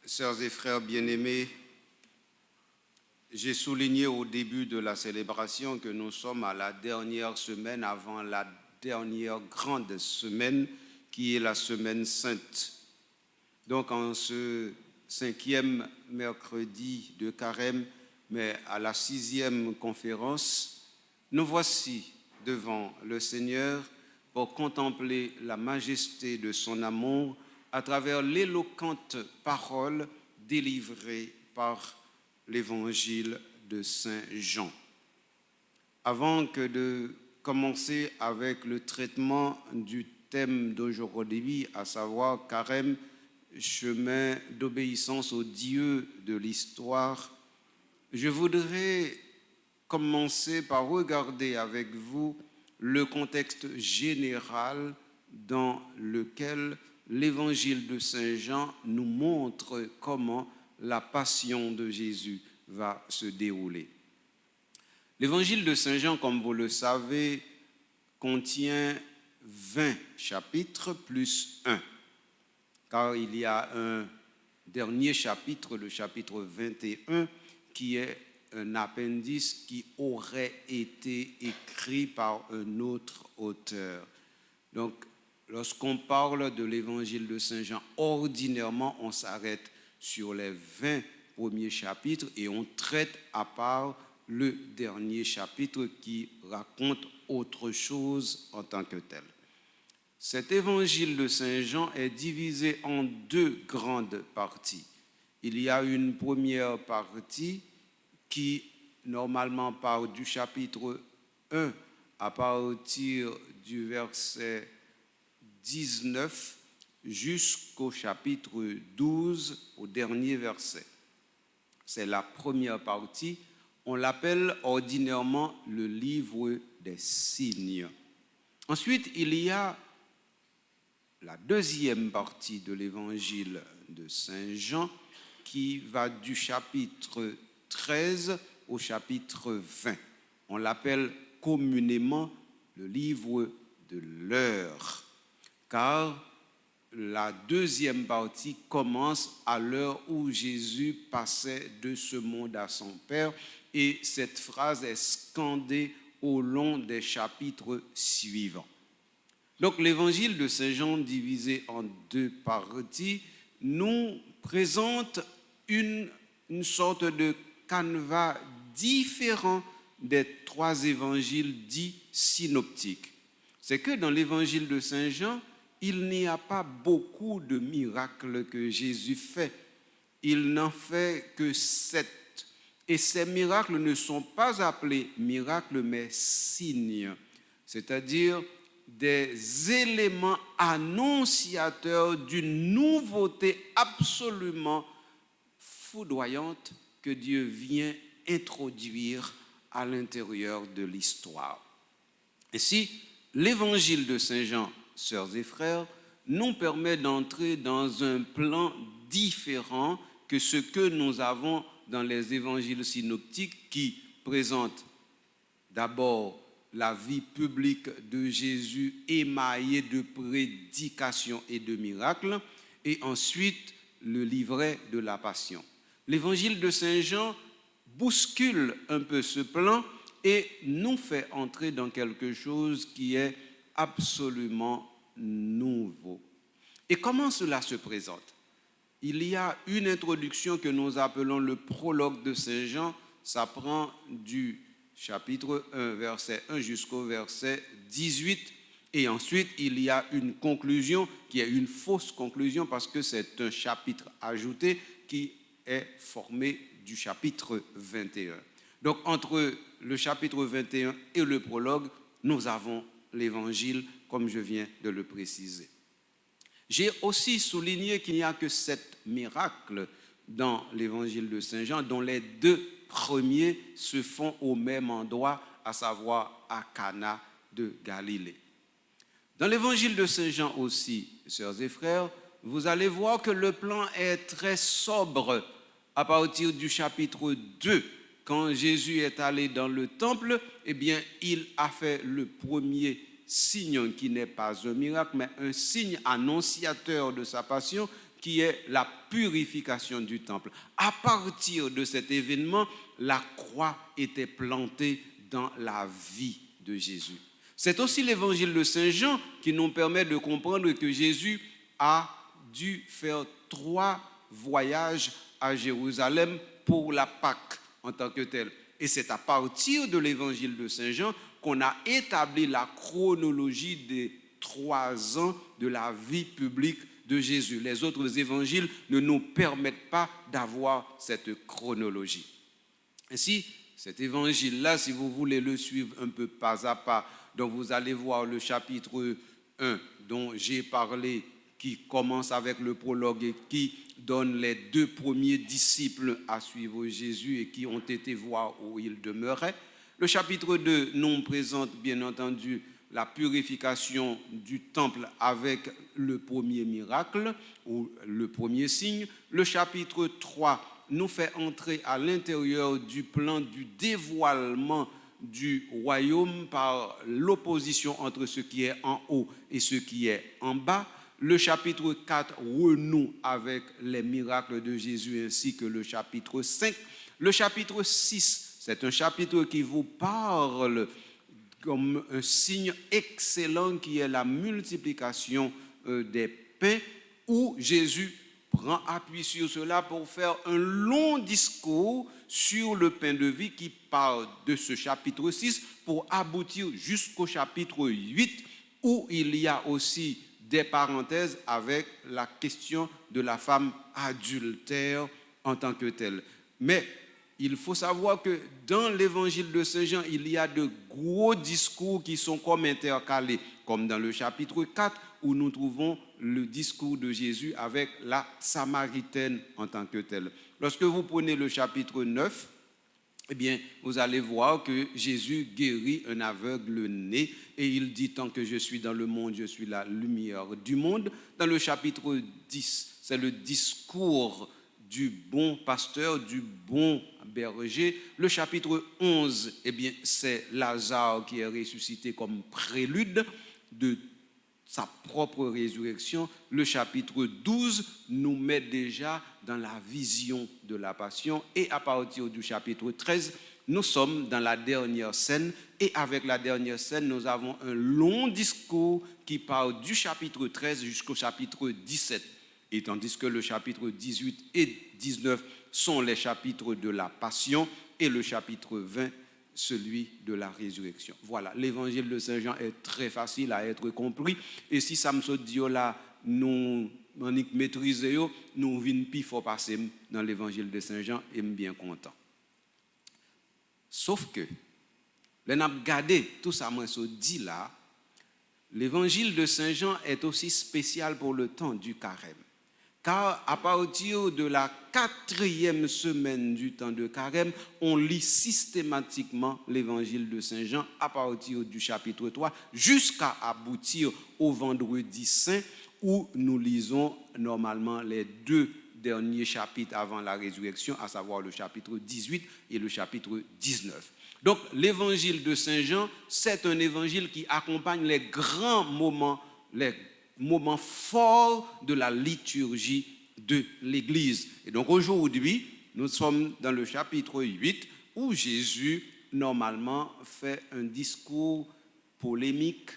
Sœurs et frères bien-aimés, j'ai souligné au début de la célébration que nous sommes à la dernière semaine avant la dernière grande semaine qui est la semaine sainte. Donc en ce 5e mercredi de Carême, mais à la 6e conférence, nous voici devant le Seigneur pour contempler la majesté de son amour à travers l'éloquente parole délivrée par l'évangile de Saint Jean. Avant que de commencer avec le traitement du thème d'aujourd'hui, à savoir Carême, chemin d'obéissance au Dieu de l'histoire, je voudrais commencer par regarder avec vous le contexte général dans lequel l'évangile de Saint Jean nous montre comment la passion de Jésus va se dérouler. L'évangile de Saint Jean, comme vous le savez, contient 20 chapitres plus 1, car il y a un dernier chapitre, le chapitre 21, qui est un appendice qui aurait été écrit par un autre auteur. Donc, lorsqu'on parle de l'évangile de Saint Jean, ordinairement, on s'arrête sur les 20 premiers chapitres et on traite à part le dernier chapitre qui raconte autre chose en tant que tel. Cet évangile de Saint Jean est divisé en deux grandes parties. Il y a une première partie qui normalement part du chapitre 1 à partir du verset 19 jusqu'au chapitre 12, au dernier verset. C'est la première partie. On l'appelle ordinairement le livre des signes. Ensuite, il y a la deuxième partie de l'évangile de Saint Jean qui va du chapitre 13 au chapitre 20. On l'appelle communément le livre de l'heure, car la deuxième partie commence à l'heure où Jésus passait de ce monde à son Père, et cette phrase est scandée au long des chapitres suivants. Donc l'évangile de Saint Jean, divisé en deux parties, nous présente une sorte de canevas différent des trois évangiles dits synoptiques. C'est que dans l'évangile de Saint Jean, il n'y a pas beaucoup de miracles que Jésus fait. Il n'en fait que 7. Et ces miracles ne sont pas appelés miracles, mais signes, c'est-à-dire des éléments annonciateurs d'une nouveauté absolument foudroyante que Dieu vient introduire à l'intérieur de l'histoire. Ainsi, l'évangile de Saint Jean, sœurs et frères, nous permet d'entrer dans un plan différent que ce que nous avons dans les évangiles synoptiques qui présentent d'abord la vie publique de Jésus émaillée de prédications et de miracles, et ensuite le livret de la Passion. L'évangile de Saint Jean bouscule un peu ce plan et nous fait entrer dans quelque chose qui est absolument nouveau. Et comment cela se présente? Il y a une introduction que nous appelons le prologue de Saint Jean. Ça prend du chapitre 1, verset 1 jusqu'au verset 18. Et ensuite, il y a une conclusion qui est une fausse conclusion parce que c'est un chapitre ajouté qui est formé du chapitre 21. Donc, entre le chapitre 21 et le prologue, nous avons l'évangile, comme je viens de le préciser. J'ai aussi souligné qu'il n'y a que 7 miracles dans l'évangile de Saint Jean, dont les 2 premiers se font au même endroit, à savoir à Cana de Galilée. Dans l'évangile de Saint Jean aussi, sœurs et frères, vous allez voir que le plan est très sobre à partir du chapitre 2. Quand Jésus est allé dans le temple, eh bien, il a fait le premier signe qui n'est pas un miracle, mais un signe annonciateur de sa passion, qui est la purification du temple. À partir de cet événement, la croix était plantée dans la vie de Jésus. C'est aussi l'évangile de Saint Jean qui nous permet de comprendre que Jésus a dû faire 3 voyages à Jérusalem pour la Pâque en tant que tel. Et c'est à partir de l'évangile de Saint Jean qu'on a établi la chronologie des 3 ans de la vie publique de Jésus. Les autres évangiles ne nous permettent pas d'avoir cette chronologie. Ainsi, cet évangile-là, si vous voulez le suivre un peu pas à pas, donc vous allez voir le chapitre 1 dont j'ai parlé, qui commence avec le prologue et qui donne les 2 premiers disciples à suivre Jésus et qui ont été voir où il demeurait. Le chapitre 2 nous présente bien entendu la purification du temple avec le premier miracle ou le premier signe. Le chapitre 3 nous fait entrer à l'intérieur du plan du dévoilement du royaume par l'opposition entre ce qui est en haut et ce qui est en bas. Le chapitre 4 renoue avec les miracles de Jésus ainsi que le chapitre 5. Le chapitre 6, c'est un chapitre qui vous parle comme un signe excellent qui est la multiplication des pains, où Jésus prend appui sur cela pour faire un long discours sur le pain de vie qui part de ce chapitre 6 pour aboutir jusqu'au chapitre 8 où il y a aussi des parenthèses avec la question de la femme adultère en tant que telle. Mais il faut savoir que dans l'évangile de Saint Jean, il y a de gros discours qui sont comme intercalés, comme dans le chapitre 4 où nous trouvons le discours de Jésus avec la Samaritaine en tant que telle. Lorsque vous prenez le chapitre 9, eh bien, vous allez voir que Jésus guérit un aveugle né et il dit « Tant que je suis dans le monde, je suis la lumière du monde ». Dans le chapitre 10, c'est le discours du bon pasteur, du bon berger. Le chapitre 11, eh bien, c'est Lazare qui est ressuscité comme prélude de sa propre résurrection. Le chapitre 12 nous met déjà dans la vision de la passion. Et à partir du chapitre 13, nous sommes dans la dernière scène. Et avec la dernière scène, nous avons un long discours qui part du chapitre 13 jusqu'au chapitre 17. Et tandis que le chapitre 18 et 19 sont les chapitres de la passion et le chapitre 20, celui de la résurrection. Voilà, l'évangile de Saint Jean est très facile à être compris. Et si ça me dit là, nous maîtriser, nous venons plus fort passer dans l'évangile de Saint Jean et nous bien content. Sauf que, les n'a regardé tout ça moi se dit là, l'évangile de Saint Jean est aussi spécial pour le temps du carême. Car à partir de la 4e semaine du temps de carême, on lit systématiquement l'évangile de Saint Jean à partir du chapitre 3 jusqu'à aboutir au vendredi saint où nous lisons normalement les 2 derniers chapitres avant la résurrection, à savoir le chapitre 18 et le chapitre 19. Donc l'évangile de Saint Jean, c'est un évangile qui accompagne les grands moments, les moment fort de la liturgie de l'Église. Et donc aujourd'hui, nous sommes dans le chapitre 8 où Jésus, normalement, fait un discours polémique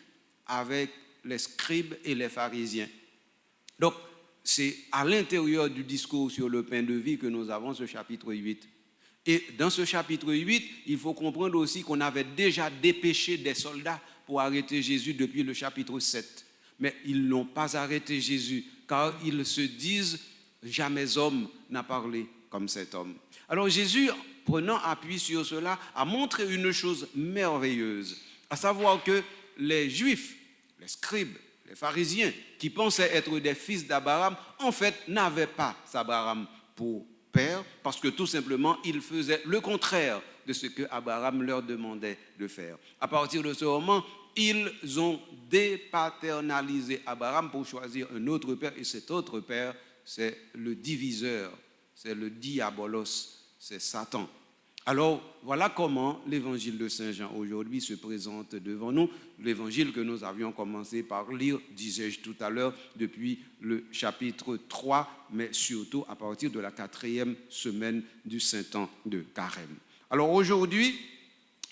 avec les scribes et les pharisiens. Donc, c'est à l'intérieur du discours sur le pain de vie que nous avons ce chapitre 8. Et dans ce chapitre 8, il faut comprendre aussi qu'on avait déjà dépêché des soldats pour arrêter Jésus depuis le chapitre 7. Mais ils n'ont pas arrêté Jésus, car ils se disent « jamais homme n'a parlé comme cet homme ». Alors Jésus, prenant appui sur cela, a montré une chose merveilleuse, à savoir que les Juifs, les scribes, les pharisiens, qui pensaient être des fils d'Abraham, en fait, n'avaient pas Abraham pour père, parce que tout simplement, ils faisaient le contraire de ce que Abraham leur demandait de faire. À partir de ce moment, ils ont dépaternalisé Abraham pour choisir un autre père, et cet autre père, c'est le diviseur, c'est le diabolos, c'est Satan. Alors, voilà comment l'évangile de Saint Jean aujourd'hui se présente devant nous. L'évangile que nous avions commencé par lire, disais-je tout à l'heure, depuis le chapitre 3, mais surtout à partir de la 4e semaine du Saint-Temps de Carême. Alors aujourd'hui,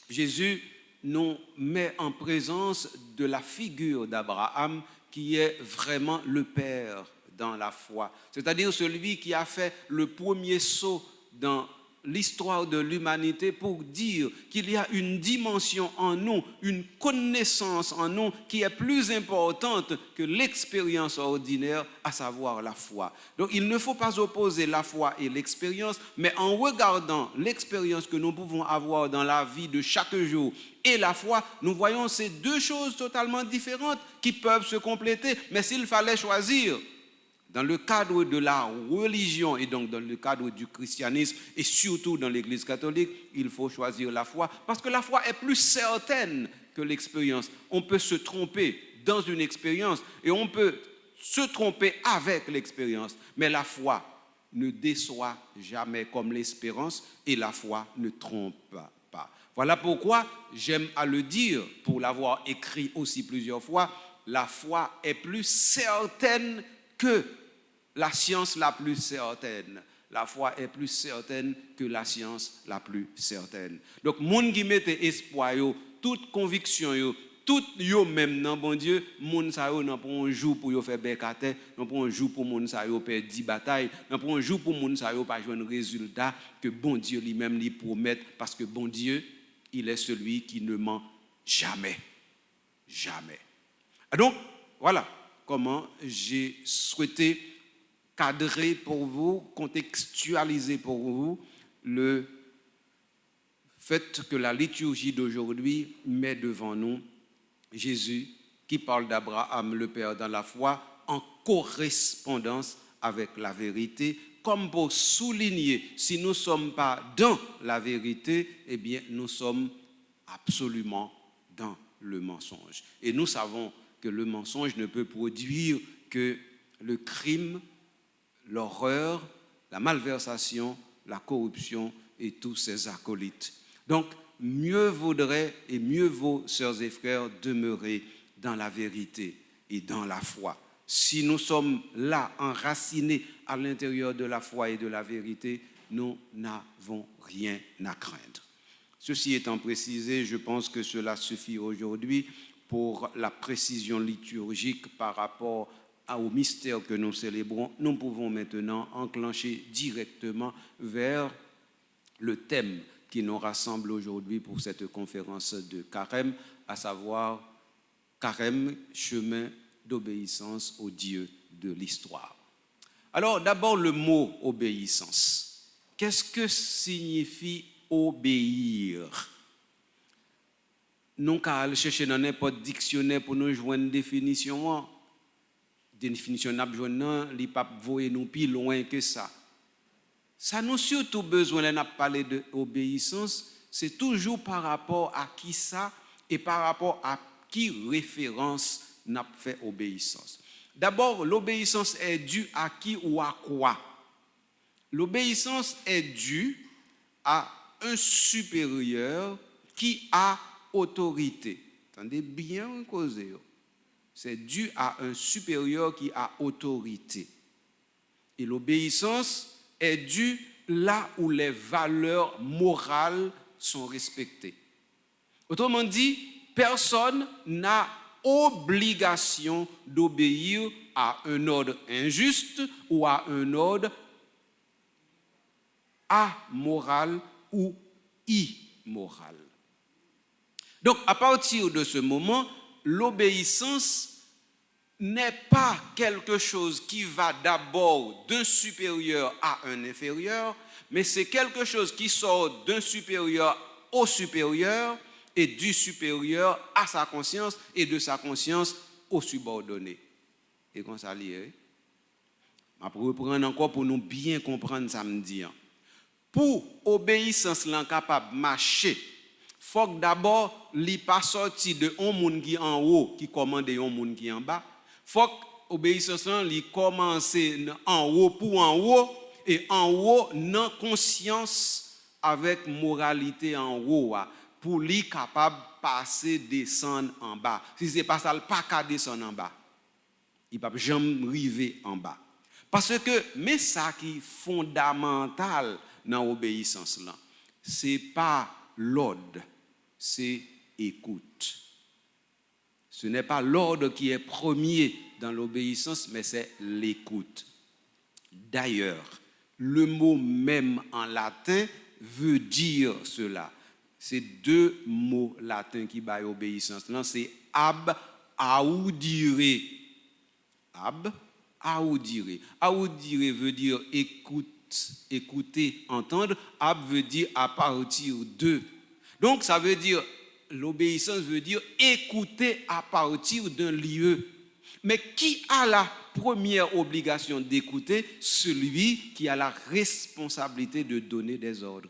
Jésus nous met en présence de la figure d'Abraham qui est vraiment le Père dans la foi. C'est-à-dire celui qui a fait le premier saut dans l'histoire de l'humanité pour dire qu'il y a une dimension en nous, une connaissance en nous qui est plus importante que l'expérience ordinaire, à savoir la foi. Donc il ne faut pas opposer la foi et l'expérience, mais en regardant l'expérience que nous pouvons avoir dans la vie de chaque jour et la foi, nous voyons ces deux choses totalement différentes qui peuvent se compléter, mais s'il fallait choisir, dans le cadre de la religion et donc dans le cadre du christianisme et surtout dans l'Église catholique, il faut choisir la foi parce que la foi est plus certaine que l'expérience. On peut se tromper dans une expérience et on peut se tromper avec l'expérience, mais la foi ne déçoit jamais comme l'espérance et la foi ne trompe pas. Voilà pourquoi j'aime à le dire, pour l'avoir écrit aussi plusieurs fois, la foi est plus certaine que la science la plus certaine. La foi est plus certaine que la science la plus certaine. Donc, moun qui mette espoir, toute conviction, tout yo même dans bon Dieu, moun sa yo nan pour un jour pour yo faire bekate, nan pour un jour pour moun sa yo perdre 10 batailles, nan pour un jour pour moun sa yo pas joindre résultat que bon Dieu lui-même lui promet parce que bon Dieu, il est celui qui ne ment jamais. Jamais. Donc, voilà comment j'ai souhaité cadrer pour vous, contextualiser pour vous le fait que la liturgie d'aujourd'hui met devant nous Jésus qui parle d'Abraham, le Père dans la foi, en correspondance avec la vérité, comme pour souligner, si nous ne sommes pas dans la vérité, eh bien nous sommes absolument dans le mensonge. Et nous savons que le mensonge ne peut produire que le crime, l'horreur, la malversation, la corruption et tous ses acolytes. Donc, mieux vaudrait et mieux vaut, sœurs et frères, demeurer dans la vérité et dans la foi. Si nous sommes là, enracinés à l'intérieur de la foi et de la vérité, nous n'avons rien à craindre. Ceci étant précisé, je pense que cela suffit aujourd'hui pour la précision liturgique par rapport au mystère que nous célébrons. Nous pouvons maintenant enclencher directement vers le thème qui nous rassemble aujourd'hui pour cette conférence de Carême, à savoir Carême, chemin d'obéissance au Dieu de l'histoire. Alors d'abord le mot obéissance. Qu'est-ce que signifie obéir? Nous allons chercher dans n'importe dictionnaire pour nous joindre une définition. Définition n'a besoin li pas voyer nous plus loin que ça. Ça nous surtout besoin de parler de obéissance, c'est toujours par rapport à qui ça et par rapport à qui référence n'a fait obéissance. D'abord, l'obéissance est due à qui ou à quoi? L'obéissance est due à un supérieur qui a autorité. Attendez bien causer. C'est dû à un supérieur qui a autorité. Et l'obéissance est due là où les valeurs morales sont respectées. Autrement dit, personne n'a obligation d'obéir à un ordre injuste ou à un ordre amoral ou immoral. Donc, à partir de ce moment, l'obéissance n'est pas quelque chose qui va d'abord d'un supérieur à un inférieur, mais c'est quelque chose qui sort d'un supérieur au supérieur et du supérieur à sa conscience et de sa conscience au subordonné. Et qu'on s'allie, je vais reprendre encore pour nous bien comprendre ça me dit. Pour obéissance capable de marcher, il faut d'abord li pas sorti de un monde qui en haut qui commande un monde qui en bas. Faut que obéissance li commencer en haut pour en haut et en haut non conscience avec moralité en haut pour lui capable passer descendre en bas. Si c'est pas ça, il pas qu'à descendre en bas. Il ne peut jamais arriver en bas. Parce que mais ça qui est fondamental dans l'obéissance là, c'est pas l'ordre, c'est écoute. Ce n'est pas l'ordre qui est premier dans l'obéissance, mais c'est l'écoute. D'ailleurs, le mot même en latin veut dire cela. C'est deux mots latins qui baillent obéissance. Là, c'est ab audire. Ab audire. Audire veut dire écoute, écouter, entendre. Ab veut dire à partir de. Donc, ça veut dire, l'obéissance veut dire écouter à partir d'un lieu. Mais qui a la première obligation d'écouter? Celui qui a la responsabilité de donner des ordres.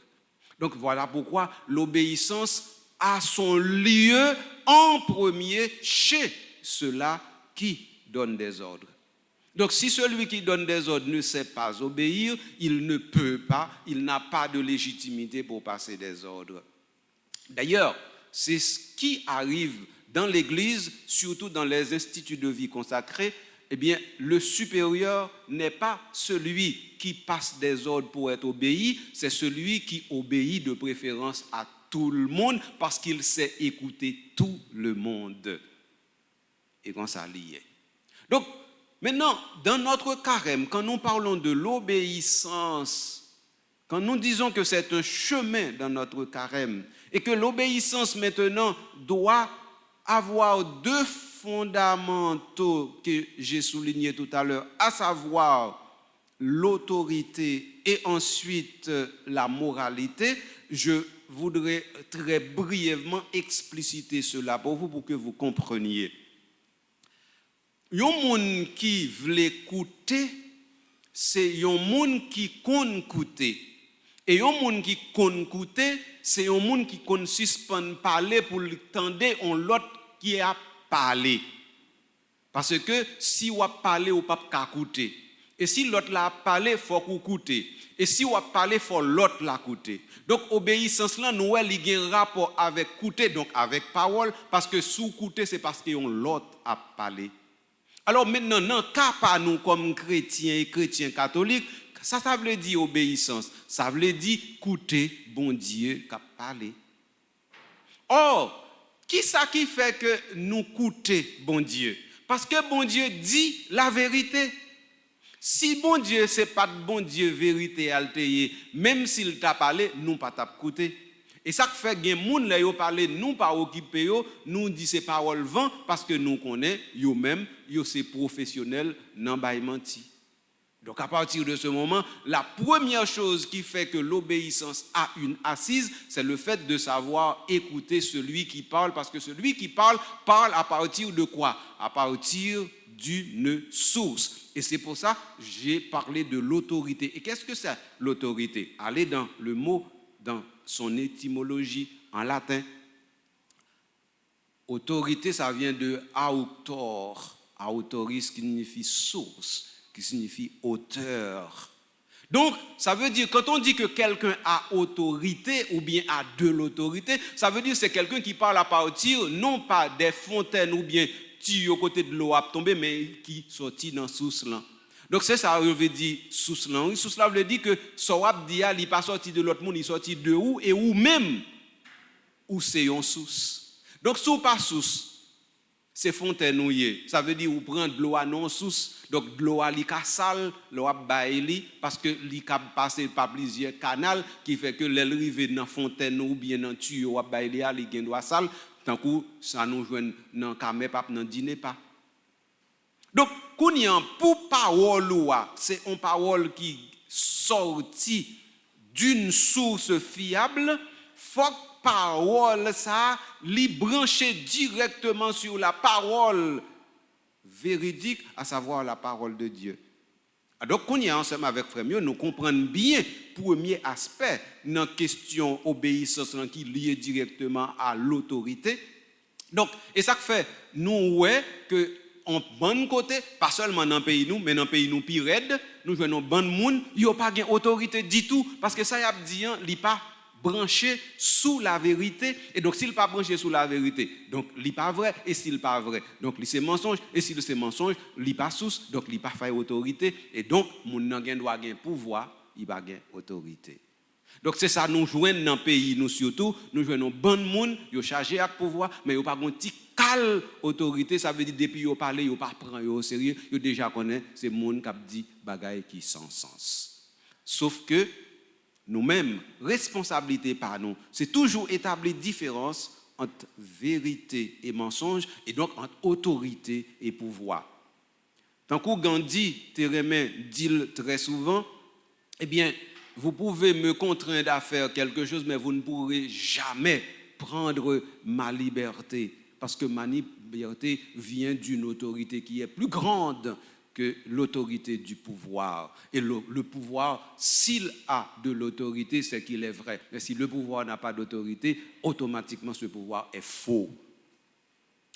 Donc voilà pourquoi l'obéissance a son lieu en premier chez ceux-là qui donnent des ordres. Donc si celui qui donne des ordres ne sait pas obéir, il ne peut pas, il n'a pas de légitimité pour passer des ordres. D'ailleurs, c'est ce qui arrive dans l'Église, surtout dans les instituts de vie consacrés. Eh bien, le supérieur n'est pas celui qui passe des ordres pour être obéi, c'est celui qui obéit de préférence à tout le monde parce qu'il sait écouter tout le monde. Et quand ça lié. Donc, maintenant, dans notre carême, quand nous parlons de l'obéissance, quand nous disons que c'est un chemin dans notre carême, et que l'obéissance maintenant doit avoir deux fondamentaux que j'ai soulignés tout à l'heure, à savoir l'autorité et ensuite la moralité, je voudrais très brièvement expliciter cela pour vous pour que vous compreniez. Un monde qui veut écouter, c'est un monde qui connaît écouter. Et un monde qui connaît écouter, c'est un monde qui connaît suspendre parler pour entendre on l'autre qui a parlé. Parce que si on parler ou pas écouter. Et si l'autre l'a parlé, faut qu'on écoute. Et si on parler, faut l'autre l'écouter. Donc obéissance là nous il y a un rapport avec écouter, donc avec parole, parce que sous écouter c'est parce qu'on l'autre a parlé. Alors maintenant, non, qu'à pas nous comme chrétiens et chrétiens catholiques, ça veut dire obéissance. Ça veut dire écouter bon Dieu qui a parlé. Or, qui ça qui fait que nous écoutons bon Dieu? Parce que bon Dieu dit la vérité. Si bon Dieu, ce n'est pas de bon Dieu vérité altérée, même s'il t'a parlé, nous pas t'écouter. Et ça fait que les gens qui parlent, nous pas occupés, nous disons ces paroles vaines parce que nous connaissons, eux-mêmes, ils sont professionnels dans le menti. Donc à partir de ce moment, la première chose qui fait que l'obéissance a une assise, c'est le fait de savoir écouter celui qui parle, parce que celui qui parle, parle à partir de quoi? À partir d'une source. Et c'est pour ça que j'ai parlé de l'autorité. Et qu'est-ce que c'est l'autorité? Allez dans le mot, dans son étymologie en latin. Autorité, ça vient de autor. Autoris qui signifie source, qui signifie auteur. Donc, ça veut dire, quand on dit que quelqu'un a autorité ou bien a de l'autorité, ça veut dire que c'est quelqu'un qui parle à partir, non pas des fontaines ou bien tuyaux au côté de l'eau à tomber, mais qui sortit dans source là. Donc, c'est ça, veut dire source là. Source là veut dire que Sawab Dia, il n'est pas sorti de l'autre monde, il est sorti de où et où même, où c'est une source. Donc, si pas source, c'est fontaine ou ça veut dire ou prendre de l'eau à non source, donc de l'eau à li ka sale, l'eau à baili parce que li ka passer par plusieurs canaux qui fait que l'elle rive dans fontaine ou bien dans tuyau à baili a li gen doit sale, tant coup ça nous joine dans camé pas dans dîner pas. Donc kounya pour parole ou c'est une parole qui sorti d'une source fiable, faut parole ça li branché directement sur la parole véridique, à savoir la parole de Dieu. Donc qu'on y est ensemble avec frère nous comprenons bien premier aspect dans la question obéissance qui est lié directement à l'autorité. Donc et ça fait nous ouais que en bon côté pas seulement dans le pays nous mais dans le pays nous pire raide nous voyons bon monde il y a pas gain autorité du tout parce que ça y a dit li pas branché sous la vérité. Et donc, s'il n'est pas branché sous la vérité, donc, il n'est pas vrai. Et s'il n'est pas vrai, donc, il c'est mensonge. Et s'il c'est mensonge, il n'est pas sous, donc, il n'est pas fait autorité. Et donc, mon doit avoir pouvoir, il va avoir autorité. Donc, c'est ça, nous jouons dans le pays, nous surtout, nous jouons dans bon monde, ils sont chargés avec pouvoir, mais ils n'ont pas de petit cal autorité. Ça veut dire, depuis qu'ils parlent, ils ne prennent pas au sérieux, ils déjà connaissent ces gens qui dit bagaille qui sans sens. Sauf que, nous-mêmes, responsabilité par nous, c'est toujours établir différence entre vérité et mensonge, et donc entre autorité et pouvoir. Tant que Gandhi, Térémin, dit très souvent, eh bien, vous pouvez me contraindre à faire quelque chose, mais vous ne pourrez jamais prendre ma liberté, parce que ma liberté vient d'une autorité qui est plus grande que l'autorité du pouvoir. Et le pouvoir, s'il a de l'autorité, c'est qu'il est vrai. Mais si le pouvoir n'a pas d'autorité, automatiquement ce pouvoir est faux.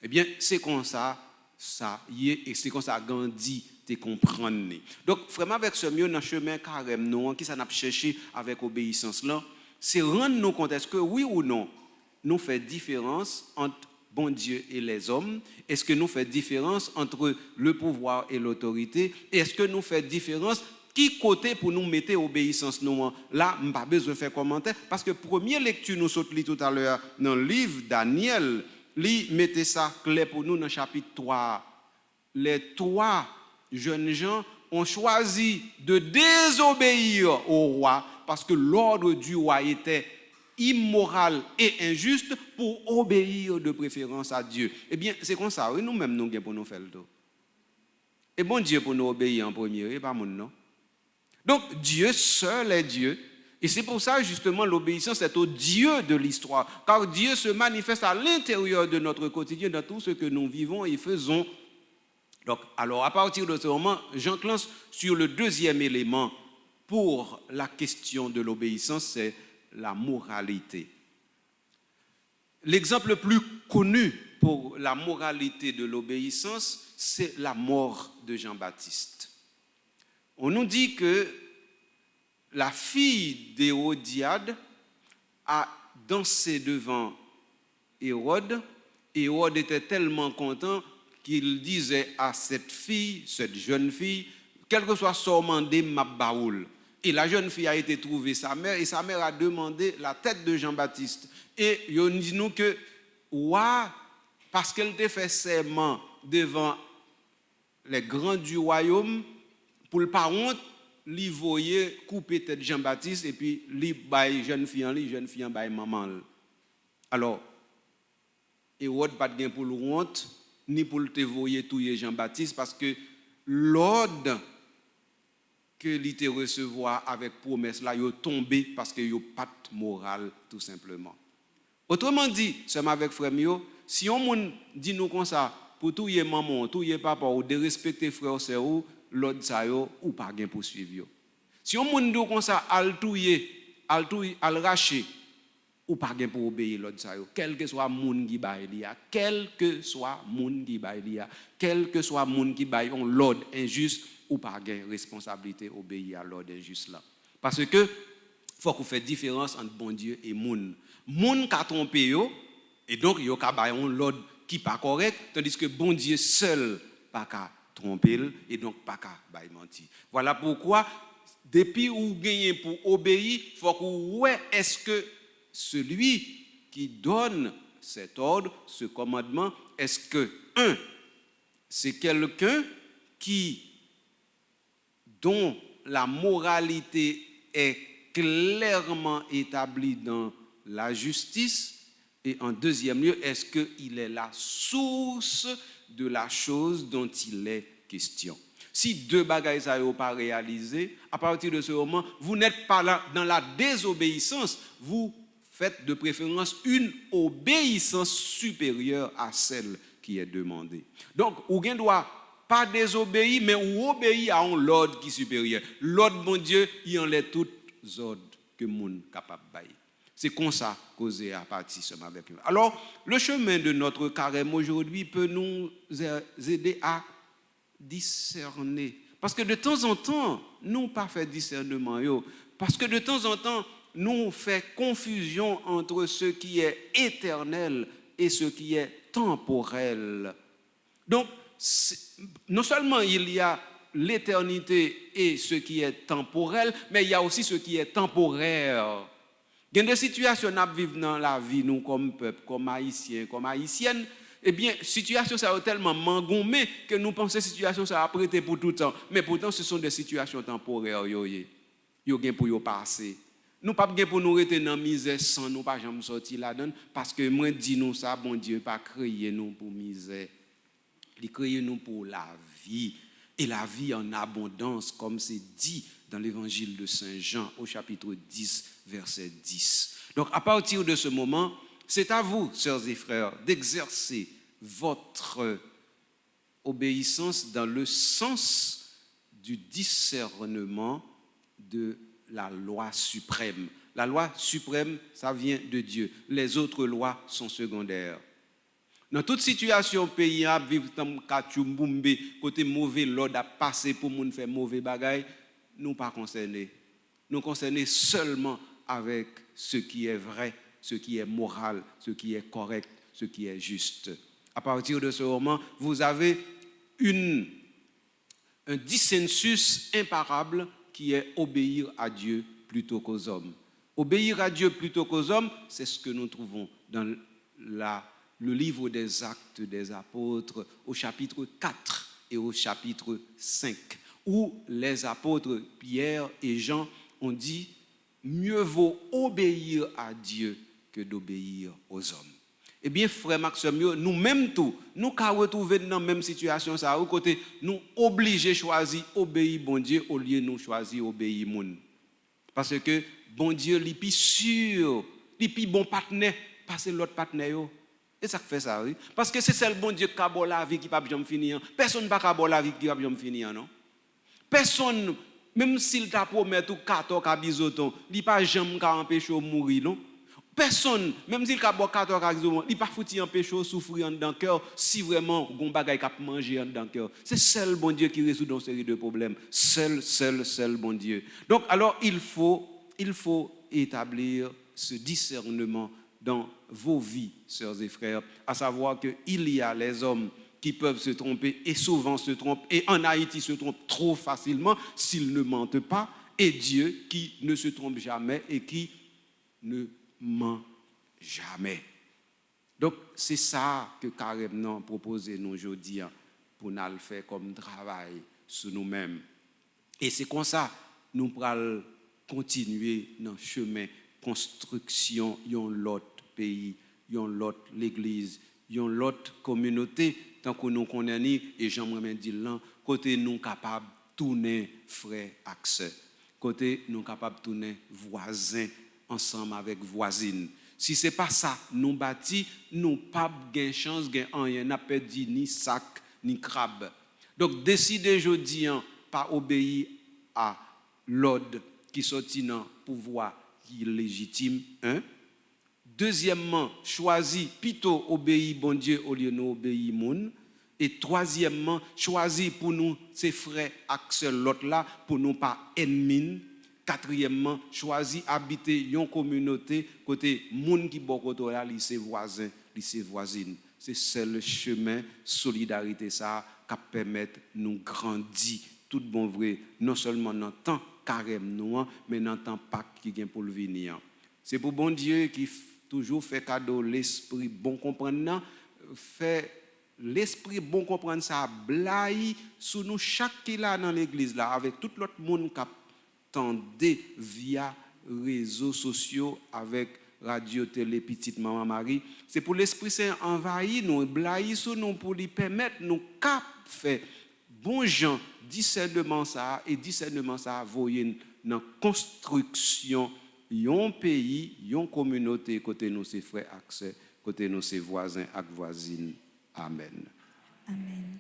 Eh bien, c'est comme ça y est, et c'est comme ça Gandhi te comprendre. Donc, vraiment, avec ce mieux dans le chemin carême, nous, qui ça n'a cherché avec obéissance là, c'est rendre nous compte, est-ce que oui ou non, nous fait différence entre bon Dieu et les hommes? Est-ce que nous fait différence entre le pouvoir et l'autorité? Est-ce que nous fait différence qui côté pour nous mettre obéissance nous? Là, je n'ai pas besoin de faire commentaire, parce que première lecture, nous sommes tout à l'heure dans le livre Daniel, lui mettez ça clair pour nous dans le chapitre 3. Les trois jeunes gens ont choisi de désobéir au roi parce que l'ordre du roi était immoral et injuste pour obéir de préférence à Dieu. Eh bien, c'est comme ça, oui, nous-mêmes, nous pour nous faire le tour. Et bon Dieu pour nous obéir en premier, et pas mon non. Donc, Dieu seul est Dieu. Et c'est pour ça, justement, l'obéissance est au Dieu de l'histoire. Car Dieu se manifeste à l'intérieur de notre quotidien, dans tout ce que nous vivons et faisons. Donc, alors, à partir de ce moment, j'enclenche sur le deuxième élément pour la question de l'obéissance, c'est la moralité. L'exemple le plus connu pour la moralité de l'obéissance, c'est la mort de Jean-Baptiste. On nous dit que la fille d'Hérodiade a dansé devant Hérode. Hérode était tellement content qu'il disait à cette fille, cette jeune fille, quel que soit son mandé, ma baoule. Et la jeune fille a été trouvée sa mère, et sa mère a demandé la tête de Jean-Baptiste. Et on dit nous que, ouais, parce qu'elle t'a fait serment devant les grands du royaume, pour le pas honte, li voyer couper tête Jean-Baptiste et puis li bail jeune fille en bail maman. Alors Hérode pas de gain pour le honte ni pour te voyer touyer Jean-Baptiste parce que l'ordre que li te recevoir avec promesse là yo tombé parce que yo pas de morale tout simplement. Autrement dit, c'est avec frère mio, si on moun dit nous comme ça pour touyer maman, touyer papa ou de respecter frère sœur l'autre ça yo ou pas gain poursuivre. Si on moun do comme ça al touyer, al racher ou pas gain pour obéir l'autre ça yo, quel que soit moun qui bail liya, quel que soit moun qui bail liya, quel que soit moun qui bail on l'ordre injuste ou pas gain responsabilité obéir à l'ordre injuste là. Parce que faut qu'on fait différence entre bon Dieu et moun. Moun ka trompé yo et donc yo ka bail on l'ordre qui pas correct tandis que bon Dieu seul pas ka tromper et donc pas qu'à bailler mentir. Voilà pourquoi depuis ou gagner pour obéir, faut que ouais est-ce que celui qui donne cet ordre, ce commandement, est-ce que c'est quelqu'un dont la moralité est clairement établie dans la justice, et en deuxième lieu, est-ce qu'il est la source de la chose dont il est question. Si deux bagages n'ont pas réalisé, à partir de ce moment, vous n'êtes pas là dans la désobéissance, vous faites de préférence une obéissance supérieure à celle qui est demandée. Donc, vous ne doit pas désobéir, mais vous obéir à un l'ordre qui est supérieur. L'ordre, mon Dieu, il en est tous les ordres que le monde est capable de bailler. C'est comme ça causé à partir seulement avec eux. Alors, le chemin de notre carême aujourd'hui peut nous aider à discerner. Parce que de temps en temps, nous pas fait discernement. Parce que de temps en temps, nous fait confusion entre ce qui est éternel et ce qui est temporel. Donc, non seulement il y a l'éternité et ce qui est temporel, mais il y a aussi ce qui est temporaire. Il y a des situations que nous vivons dans la vie, nous comme peuple, comme haïtiens, comme haïtiennes, eh bien, situation ça a tellement mangommé que nous pensons que la situation ça a prêté pour tout le temps. Mais pourtant, ce sont des situations temporaires. Yo gen pour yo passer. Nous pas gen pour nous rester dans la misère sans nous pas jamais sortir là-dedans parce que moi dis nous ça, bon Dieu pas créé nous pour misère. Il créé nous pour la vie et la vie en abondance comme c'est dit dans l'évangile de Saint Jean au chapitre 10 verset 10. Donc à partir de ce moment, c'est à vous, sœurs et frères, d'exercer votre obéissance dans le sens du discernement de la loi suprême. La loi suprême, ça vient de Dieu. Les autres lois sont secondaires. Dans toute situation, pays a vivre comme Kachumboumbe, côté mauvais l'ordre a passé pour moun faire mauvais bagay, nous pas concernés. Nous concernés seulement avec ce qui est vrai, ce qui est moral, ce qui est correct, ce qui est juste. À partir de ce moment, vous avez un dissensus imparable qui est obéir à Dieu plutôt qu'aux hommes. Obéir à Dieu plutôt qu'aux hommes, c'est ce que nous trouvons dans le livre des Actes des Apôtres au chapitre 4 et au chapitre 5, où les apôtres Pierre et Jean ont dit « Mieux vaut obéir à Dieu que d'obéir aux hommes ». Eh bien, frère Maxime, nous-mêmes tout, nous avons retrouvé dans la même situation, ça, au côté, nous obligés de choisir obéir bon Dieu au lieu de nous choisir obéir monde. Parce que bon Dieu, il est plus sûr, il est plus bon partenaire, passer l'autre partenaire. Et ça fait ça, oui. Parce que c'est celle bon Dieu qui a bon la vie qui ne peut jamais finir. Personne ne peut pas bon la vie qui ne peut jamais finir, non? Personne, même s'il t'a promis tout 14 cabizoton, il ne peut pas jamais empêcher de mourir, non? Personne, même s'il a bon 14 cabizoton, il ne peut pas foutre empêcher de souffrir dans le cœur si vraiment il y a un bagage qui a mangé dans le cœur. C'est seul bon Dieu qui résout une série de problèmes. Seul bon Dieu. Donc, alors, il faut établir ce discernement dans vos vies, sœurs et frères, à savoir qu'il y a les hommes qui peuvent se tromper et souvent se trompent, et en Haïti se trompent trop facilement s'ils ne mentent pas, et Dieu qui ne se trompe jamais et qui ne ment jamais. Donc c'est ça que Carême a proposé nous aujourd'hui pour nous le faire comme travail sur nous-mêmes. Et c'est comme ça nous pourrons continuer dans le chemin construction d'un l'autre pays, d'un l'autre l'église, d'une l'autre communauté, tant que nous connaissons, et j'aimerais dire là, côté nous capables de tourner frères accès, côté nous capables de tourner voisins ensemble avec voisines. Si ce n'est pas ça, nous bâtis, nous pas de chance, rien, n'a pas dit ni sac, ni crabe. Donc décidez aujourd'hui pas obéir à l'ordre qui sortit dans le pouvoir qui est légitime. Deuxièmement, choisis plutôt obéir bon Dieu au lieu d'obéir monde. Et troisièmement, choisis pour nous ces frères avec l'autre là pour nous pas ennemis. Quatrièmement, choisis habiter une communauté côté monde qui beaucoup là lycée voisin, lycée voisine. C'est le chemin solidarité ça qui permet nous grandir tout bon vrai non seulement dans le temps carême nous mais dans le temps Pâques qui vient pour le venir. C'est pour bon Dieu qui toujours fait cadeau l'esprit bon comprendre fait l'esprit bon comprendre ça blaye sous nous chaque qui là dans l'église là avec tout l'autre monde qui attendait via réseaux sociaux avec radio télé petite maman Marie, c'est pour l'Esprit Saint envahir nous blaye sous nous pour lui permettre nous cap faire bon gens discernement ça et discernement ça voyer dans construction yon pays, yon communauté côté nous ses frères accès, côté nous ses voisins et voisines. Amen. Amen.